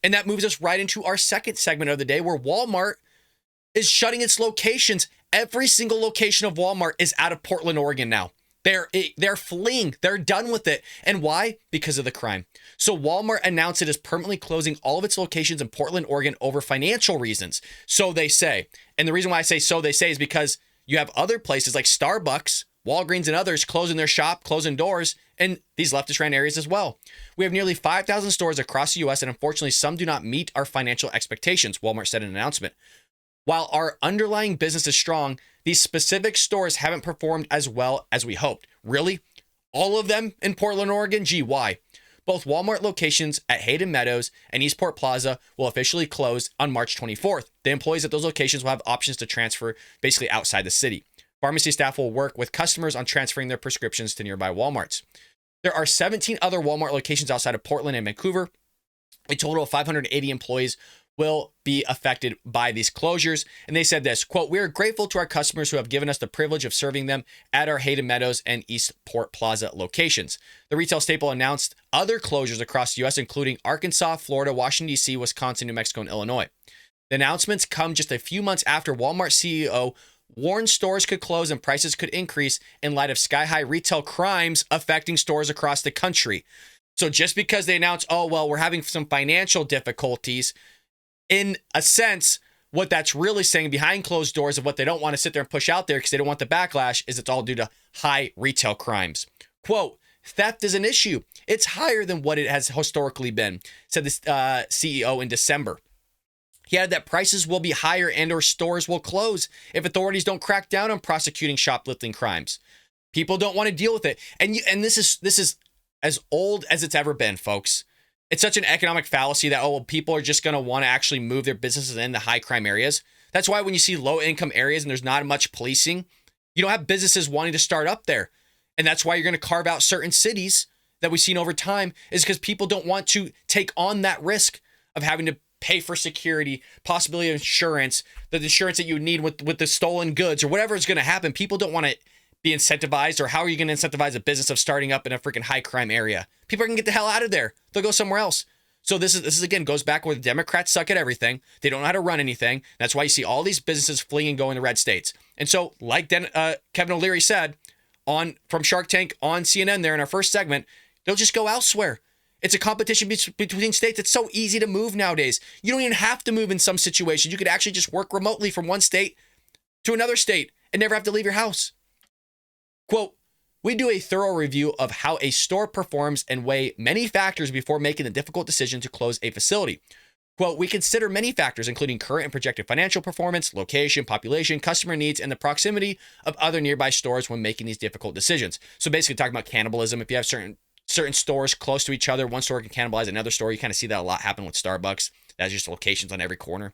And that moves us right into our second segment of the day, where Walmart is shutting its locations. Every single location of Walmart is out of Portland, Oregon now. They're fleeing. They're done with it. And why? Because of the crime. So Walmart announced it is permanently closing all of its locations in Portland, Oregon over financial reasons. So they say. And the reason why I say so they say is because you have other places like Starbucks, Walgreens, and others closing their shop, closing doors, and these leftist ran areas as well. We have nearly 5,000 stores across the U.S., and unfortunately, some do not meet our financial expectations, Walmart said in an announcement. While our underlying business is strong, these specific stores haven't performed as well as we hoped. Really? All of them in Portland, Oregon? Gee, why? Both Walmart locations at Hayden Meadows and Eastport Plaza will officially close on March 24th. The employees at those locations will have options to transfer basically outside the city. Pharmacy staff will work with customers on transferring their prescriptions to nearby Walmarts. There are 17 other Walmart locations outside of Portland and Vancouver. A total of 580 employees will be affected by these closures. And they said this, quote, "We are grateful to our customers who have given us the privilege of serving them at our Hayden Meadows and Eastport Plaza locations." The retail staple announced other closures across the U.S., including Arkansas, Florida, Washington, D.C., Wisconsin, New Mexico, and Illinois. The announcements come just a few months after Walmart CEO warned stores could close and prices could increase in light of sky-high retail crimes affecting stores across the country. So just because they announced, oh, well, we're having some financial difficulties, in a sense, what that's really saying behind closed doors of what they don't want to sit there and push out there because they don't want the backlash is it's all due to high retail crimes. Quote, "Theft is an issue. It's higher than what it has historically been," said the CEO in December. He added that prices will be higher and or stores will close if authorities don't crack down on prosecuting shoplifting crimes. People don't want to deal with it. And this is as old as it's ever been, folks. It's such an economic fallacy that, oh, well, people are just going to want to actually move their businesses in the high crime areas. That's why when you see low income areas and there's not much policing, you don't have businesses wanting to start up there. And that's why you're going to carve out certain cities that we've seen over time, is because people don't want to take on that risk of having to pay for security, possibility of insurance, the insurance that you need with the stolen goods or whatever is going to happen. People don't want to be incentivized, or how are you going to incentivize a business of starting up in a freaking high crime area? People are going to get the hell out of there. They'll go somewhere else. So this is again, goes back where the Democrats suck at everything. They don't know how to run anything. That's why you see all these businesses fleeing and going to red states. And so like Kevin O'Leary said from Shark Tank on CNN there in our first segment, they'll just go elsewhere. It's a competition between states. It's so easy to move nowadays. You don't even have to move in some situations. You could actually just work remotely from one state to another state and never have to leave your house. Quote, "We do a thorough review of how a store performs and weigh many factors before making the difficult decision to close a facility. Quote, "We consider many factors, including current and projected financial performance, location, population, customer needs, and the proximity of other nearby stores when making these difficult decisions." So basically talking about cannibalism. If you have certain stores close to each other, one store can cannibalize another store. You kind of see that a lot happen with Starbucks. That's just locations on every corner.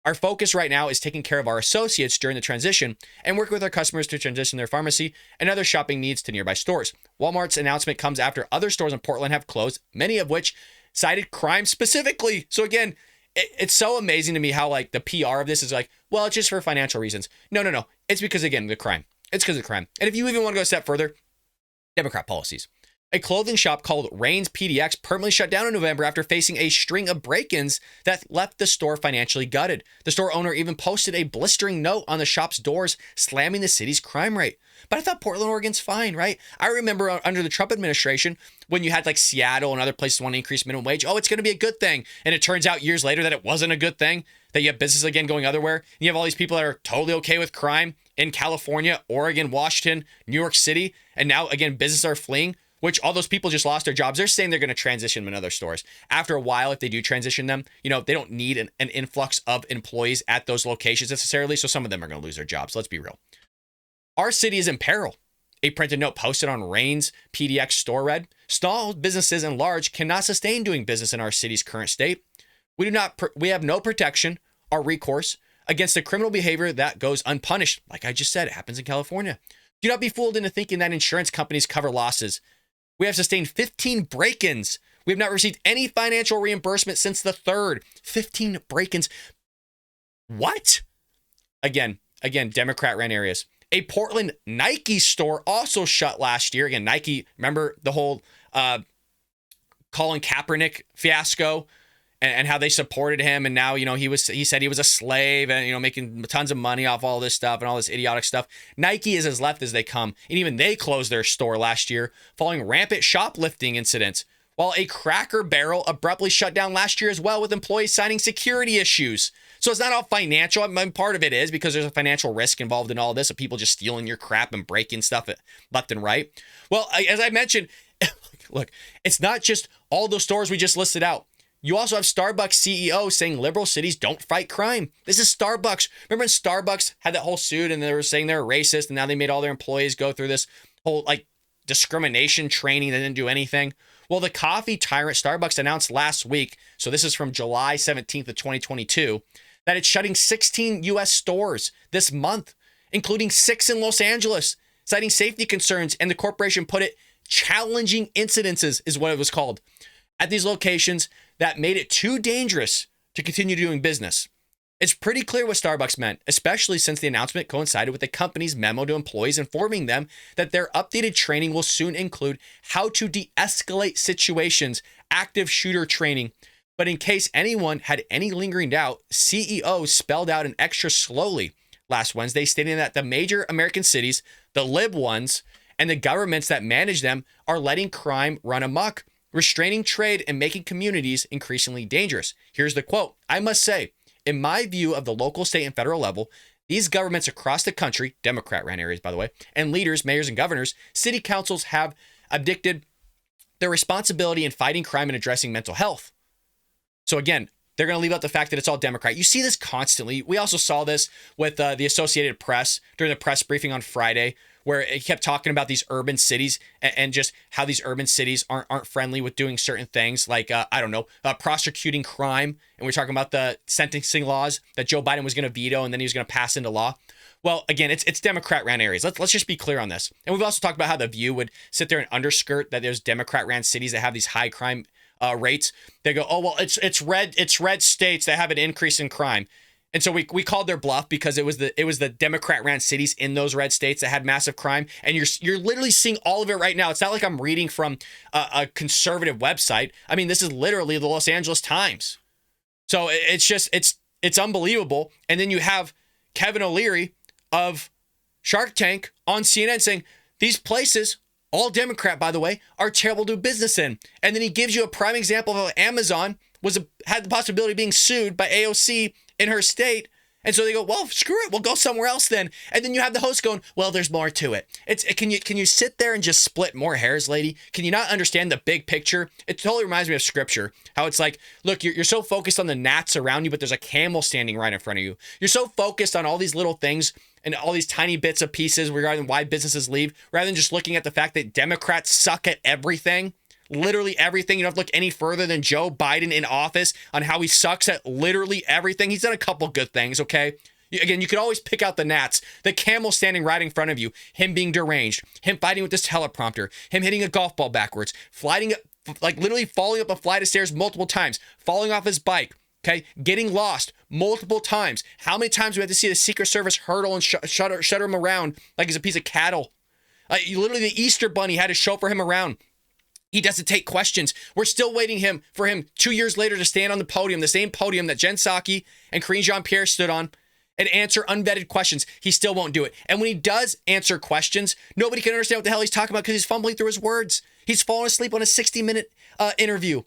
"Our focus right now is taking care of our associates during the transition and working with our customers to transition their pharmacy and other shopping needs to nearby stores." Walmart's announcement comes after other stores in Portland have closed, many of which cited crime specifically. So again, it's so amazing to me how like the PR of this is like, well, it's just for financial reasons. No. It's because, again, the crime. It's because of the crime. And if you even want to go a step further, Democrat policies. A clothing shop called Rain's PDX permanently shut down in November after facing a string of break-ins that left the store financially gutted. The store owner even posted a blistering note on the shop's doors slamming the city's crime rate. But I thought Portland, Oregon's fine, right? I remember under the Trump administration when you had like Seattle and other places want to increase minimum wage. Oh, it's going to be a good thing. And it turns out years later that it wasn't a good thing, that you have business again going otherwhere. And you have all these people that are totally okay with crime in California, Oregon, Washington, New York City. And now, again, businesses are fleeing, which all those people just lost their jobs. They're saying they're going to transition them in other stores. After a while, if they do transition them, they don't need an influx of employees at those locations necessarily. So some of them are going to lose their jobs. Let's be real. "Our city is in peril." A printed note posted on Rain's PDX store read, "Small businesses and large cannot sustain doing business in our city's current state. We have no protection or recourse against the criminal behavior that goes unpunished." Like I just said, it happens in California. "Do not be fooled into thinking that insurance companies cover losses. We have sustained 15 break-ins. We have not received any financial reimbursement since the 3rd. 15 break-ins. What?" Again, Democrat-ran areas. A Portland Nike store also shut last year. Again, Nike, remember the whole Colin Kaepernick fiasco and how they supported him. And now, he said he was a slave and, making tons of money off all this stuff and all this idiotic stuff. Nike is as left as they come. And even they closed their store last year following rampant shoplifting incidents, while a Cracker Barrel abruptly shut down last year as well, with employees citing security issues. So it's not all financial. I mean, part of it is because there's a financial risk involved in all this of people just stealing your crap and breaking stuff left and right. Well, as I mentioned, look, it's not just all those stores we just listed out. You also have Starbucks CEO saying liberal cities don't fight crime. This is Starbucks. Remember when Starbucks had that whole suit and they were saying they were racist, and now they made all their employees go through this whole discrimination training that didn't do anything? Well, the coffee tyrant Starbucks announced last week, so this is from July 17th of 2022, that it's shutting 16 U.S. stores this month, including 6 in Los Angeles, citing safety concerns, and the corporation put it, challenging incidences is what it was called, at these locations that made it too dangerous to continue doing business. It's pretty clear what Starbucks meant, especially since the announcement coincided with the company's memo to employees informing them that their updated training will soon include how to de-escalate situations, active shooter training. But in case anyone had any lingering doubt, CEO spelled out an extra slowly last Wednesday, stating that the major American cities, the lib ones, and the governments that manage them are letting crime run amok, restraining trade and making communities increasingly dangerous. Here's the quote. "I must say, in my view of the local, state, and federal level, these governments across the country, Democrat-ran areas, by the way, and leaders, mayors, and governors, city councils have abdicated their responsibility in fighting crime and addressing mental health." So again, they're going to leave out the fact that it's all Democrat. You see this constantly. We also saw this with the Associated Press during the press briefing on Friday, where it kept talking about these urban cities and just how these urban cities aren't friendly with doing certain things like, prosecuting crime. And we're talking about the sentencing laws that Joe Biden was going to veto and then he was going to pass into law. Well, again, it's Democrat-ran areas. Let's just be clear on this. And we've also talked about how The View would sit there and underskirt that there's Democrat-ran cities that have these high crime rates. They go, oh, well, it's red states that have an increase in crime. And so we called their bluff because it was the Democrat-ran cities in those red states that had massive crime. And you're literally seeing all of it right now. It's not like I'm reading from a conservative website. I mean, this is literally the Los Angeles Times. So it's unbelievable. And then you have Kevin O'Leary of Shark Tank on CNN saying these places, all Democrat, by the way, are terrible to do business in. And then he gives you a prime example of how Amazon had the possibility of being sued by AOC in her state. And so they go, well, screw it, we'll go somewhere else then. And then you have the host going, well, there's more to it. Can you sit there and just split more hairs, lady? Can you not understand the big picture? It totally reminds me of scripture, how it's like, look, you're so focused on the gnats around you, but there's a camel standing right in front of you. You're so focused on all these little things and all these tiny bits of pieces regarding why businesses leave, rather than just looking at the fact that Democrats suck at everything. Literally everything. You don't have to look any further than Joe Biden in office on how he sucks at literally everything. He's done a couple good things, okay? Again, you could always pick out the gnats. The camel standing right in front of you, him being deranged, him fighting with this teleprompter, him hitting a golf ball backwards, literally falling up a flight of stairs multiple times, falling off his bike, okay? Getting lost multiple times. How many times do we have to see the Secret Service hurdle and shudder him around like he's a piece of cattle? Literally, the Easter Bunny had to chauffeur him around. He doesn't take questions. We're still waiting for him 2 years later to stand on the podium, the same podium that Jen Psaki and Karine Jean-Pierre stood on, and answer unvetted questions. He still won't do it. And when he does answer questions, nobody can understand what the hell he's talking about because he's fumbling through his words. He's falling asleep on a 60-minute interview.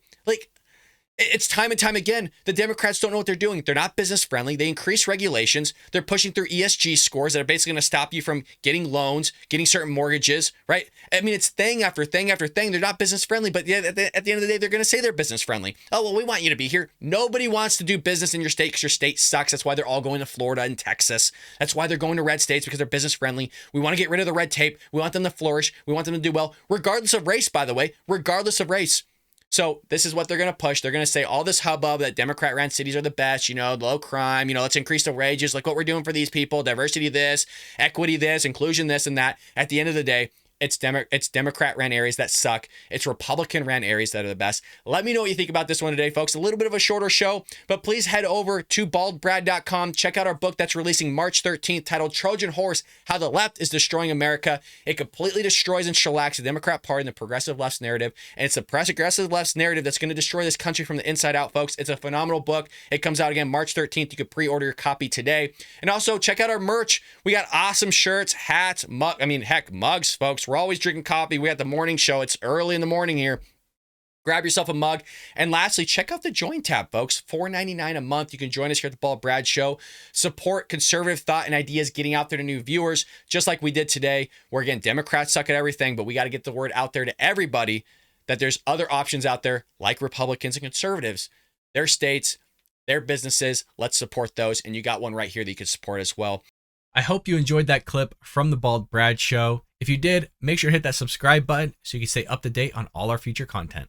It's time and time again, the Democrats don't know what they're doing. They're not business friendly. They increase regulations. They're pushing through ESG scores that are basically going to stop you from getting loans, getting certain mortgages, right? I mean, it's thing after thing after thing. They're not business friendly, but at the end of the day, they're going to say they're business friendly. Oh, well, we want you to be here. Nobody wants to do business in your state because your state sucks. That's why they're all going to Florida and Texas. That's why they're going to red states, because they're business friendly. We want to get rid of the red tape. We want them to flourish. We want them to do well, regardless of race, by the way, regardless of race. So this is what they're going to push. They're going to say all this hubbub that Democrat-ran cities are the best, low crime, let's increase the wages. Look what we're doing for these people, diversity this, equity this, inclusion this and that. At the end of the day, It's Democrat ran areas that suck. It's Republican ran areas that are the best. Let me know what you think about this one today, folks. A little bit of a shorter show, but please head over to baldbrad.com. Check out our book that's releasing March 13th titled Trojan Horse, How the Left is Destroying America. It completely destroys and shellacks the Democrat Party and the progressive left's narrative. And it's the progressive left's narrative that's going to destroy this country from the inside out, folks. It's a phenomenal book. It comes out again March 13th. You can pre-order your copy today. And also check out our merch. We got awesome shirts, hats, mugs, folks. We're always drinking coffee. We got the morning show. It's early in the morning here. Grab yourself a mug. And lastly, check out the Join tab, folks. $4.99 a month. You can join us here at the Bald Brad Show. Support conservative thought and ideas getting out there to new viewers, just like we did today. Where again, Democrats suck at everything, but we got to get the word out there to everybody that there's other options out there like Republicans and conservatives. Their states, their businesses. Let's support those. And you got one right here that you can support as well. I hope you enjoyed that clip from the Bald Brad Show. If you did, make sure to hit that subscribe button so you can stay up to date on all our future content.